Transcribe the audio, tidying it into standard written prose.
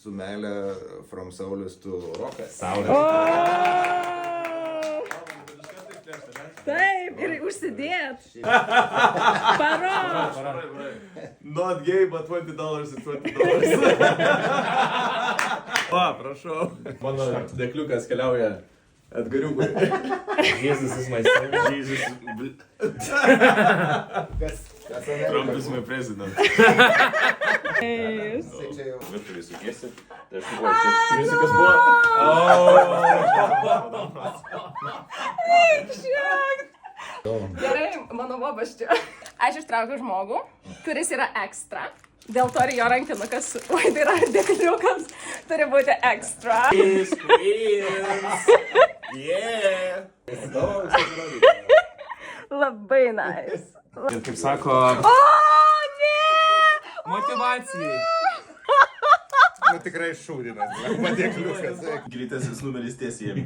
su meile from Saulis to Rokas. Taip, ir užsidėt. Paro. Not gay, but $20 is $20. Va, prašau. Mano dėkliukas keliauja Edgariukui. Jesus is my son. Jesus. Trump is my president. Virtuvėj sukėsi. Tai aš galvoju, čia triusikas buvo. Gerai, mano bobas čia. Aš ištraukiu žmogų, kuris yra ekstra. Dėl to ir jo rankinukas, oi, tai yra dėkliukas, turi būti ekstra. Yeah. Labai nice. Ir kaip sako, O, ne! motyvacijai. Nu tikrai šūdinas, padėkliukas. Greitasis numeris tiesiai.